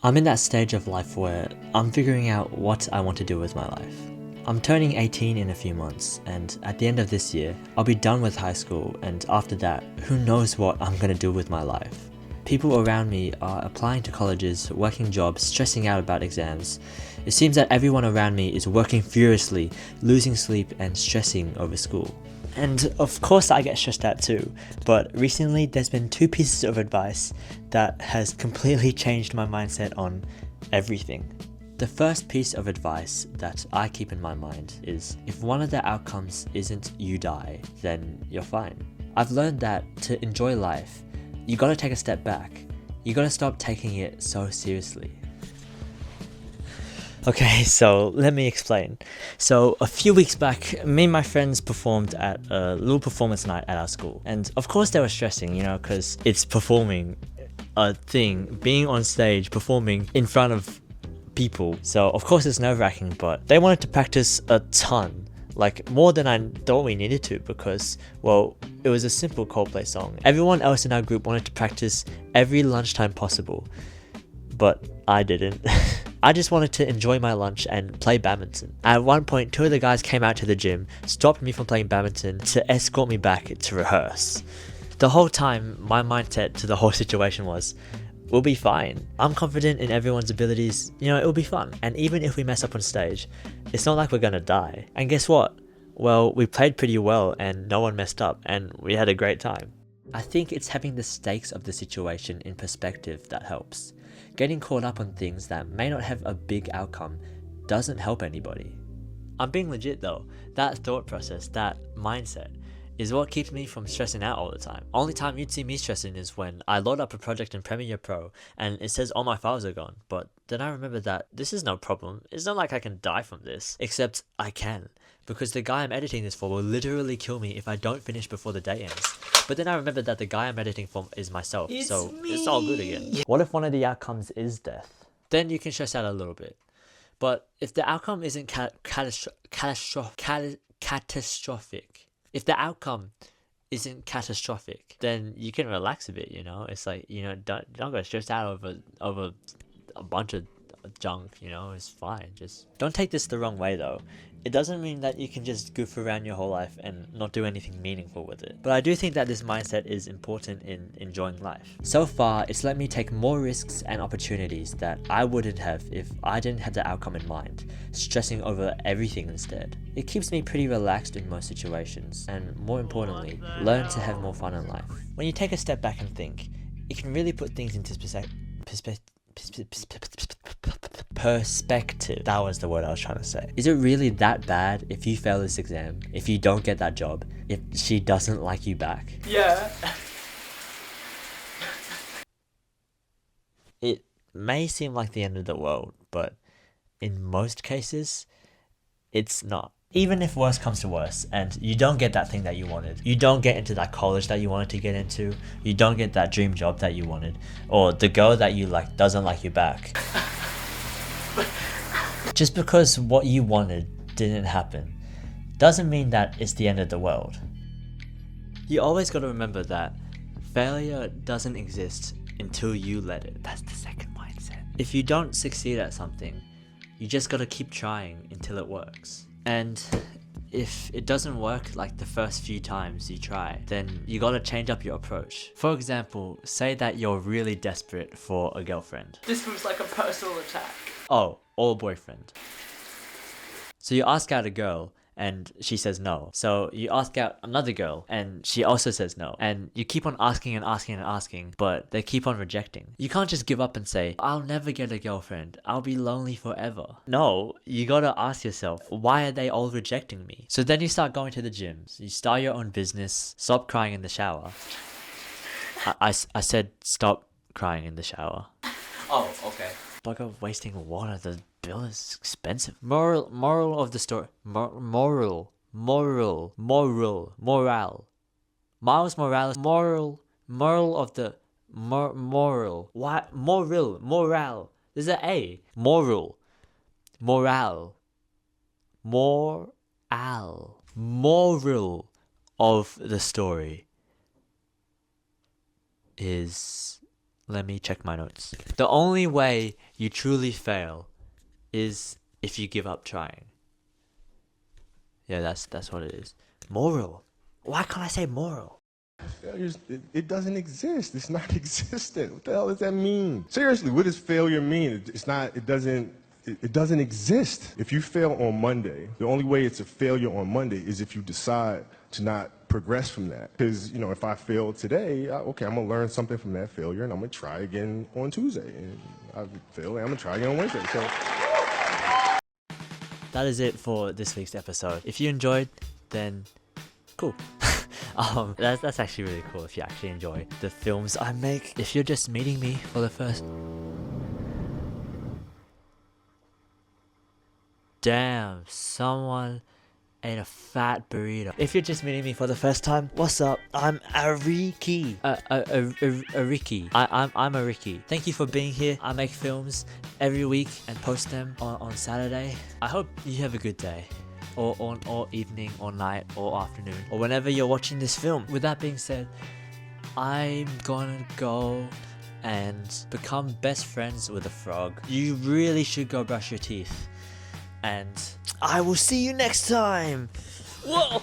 I'm in that stage of life where I'm figuring out what I want to do with my life. I'm turning 18 in a few months, and at the end of this year, I'll be done with high school, and after that, who knows what I'm gonna do with my life. People around me are applying to colleges, working jobs, stressing out about exams. It seems that everyone around me is working furiously, losing sleep and stressing over school. And of course I get stressed out too, but recently there's been two pieces of advice that has completely changed my mindset on everything. The first piece of advice that I keep in my mind is if one of the outcomes isn't you die, then you're fine. I've learned that to enjoy life, you gotta take a step back. You gotta stop taking it so seriously. Okay, so let me explain. So a few weeks back, me and my friends performed at a little performance night at our school. And of course they were stressing, because it's performing a thing, being on stage, performing in front of people. So of course it's nerve-wracking, but they wanted to practice a ton. Like more than I thought we needed to because, well, it was a simple Coldplay song. Everyone else in our group wanted to practice every lunchtime possible, but I didn't. I just wanted to enjoy my lunch and play badminton. At one point, two of the guys came out to the gym, stopped me from playing badminton to escort me back to rehearse. The whole time, my mindset to the whole situation was, we'll be fine. I'm confident in everyone's abilities, it'll be fun. And even if we mess up on stage, it's not like we're gonna die. And guess what? Well, we played pretty well and no one messed up and we had a great time. I think it's having the stakes of the situation in perspective that helps. Getting caught up on things that may not have a big outcome doesn't help anybody. I'm being legit though. That thought process, that mindset, is what keeps me from stressing out all the time. Only time you'd see me stressing is when I load up a project in Premiere Pro and it says all my files are gone. But then I remember that this is no problem. It's not like I can die from this. Except I can. Because the guy I'm editing this for will literally kill me if I don't finish before the day ends. But then I remember that the guy I'm editing for is myself, so it's all good again. What if one of the outcomes is death? Then you can stress out a little bit. But if the outcome isn't catastrophic, if the outcome isn't catastrophic, then you can relax a bit, It's like, don't get stressed out over a bunch of junk, it's fine. Just don't take this the wrong way though. It doesn't mean that you can just goof around your whole life and not do anything meaningful with it. But I do think that this mindset is important in enjoying life. So far, it's let me take more risks and opportunities that I wouldn't have if I didn't have the outcome in mind, stressing over everything instead. It keeps me pretty relaxed in most situations, and more importantly, learn to have more fun in life. When you take a step back and think, it can really put things into perspective. That was the word I was trying to say. Is it really that bad if you fail this exam, if you don't get that job, if she doesn't like you back? Yeah. It may seem like the end of the world, but in most cases, it's not. Even if worse comes to worse and you don't get that thing that you wanted, you don't get into that college that you wanted to get into, you don't get that dream job that you wanted, or the girl that you like doesn't like you back. Just because what you wanted didn't happen doesn't mean that it's the end of the world. You always gotta remember that failure doesn't exist until you let it. That's the second mindset. If you don't succeed at something, you just gotta keep trying until it works. And if it doesn't work like the first few times you try, then you gotta change up your approach. For example, say that you're really desperate for a girlfriend. This was like a personal attack. Oh, or a boyfriend. So you ask out a girl and she says no. So you ask out another girl and she also says no. And you keep on asking and asking and asking, but they keep on rejecting. You can't just give up and say, I'll never get a girlfriend. I'll be lonely forever. No, you gotta ask yourself, why are they all rejecting me? So then you start going to the gyms. You start your own business. Stop crying in the shower. I said stop crying in the shower. Oh, okay. Bugger wasting water. The bill is expensive. Moral of the story. Moral. Miles Morales. Moral of the moral. What? Moral. There's an A. Moral of the story is, let me check my notes. The only way you truly fail is if you give up trying. Yeah, that's what it is. Moral. Why can't I say moral? Failure, it doesn't exist. It's not existent. What the hell does that mean? Seriously, what does failure mean? It doesn't exist. If you fail on Monday, the only way it's a failure on Monday is if you decide to not progress from that. Because, you know, if I fail today, okay, I'm gonna learn something from that failure and I'm gonna try again on Tuesday. And I fail and I'm gonna try again on Wednesday. So that is it for this week's episode. If you enjoyed, then cool. That's actually really cool if you actually enjoy the films I make. If you're just meeting me for the first... Damn, someone ate a fat burrito. If you're just meeting me for the first time, what's up? I'm Arikki. Arikki. I'm Arikki. Thank you for being here. I make films every week and post them on Saturday. I hope you have a good day. Or evening, or night, or afternoon, or whenever you're watching this film. With that being said, I'm gonna go and become best friends with a frog. You really should go brush your teeth. And I will see you next time. Whoa!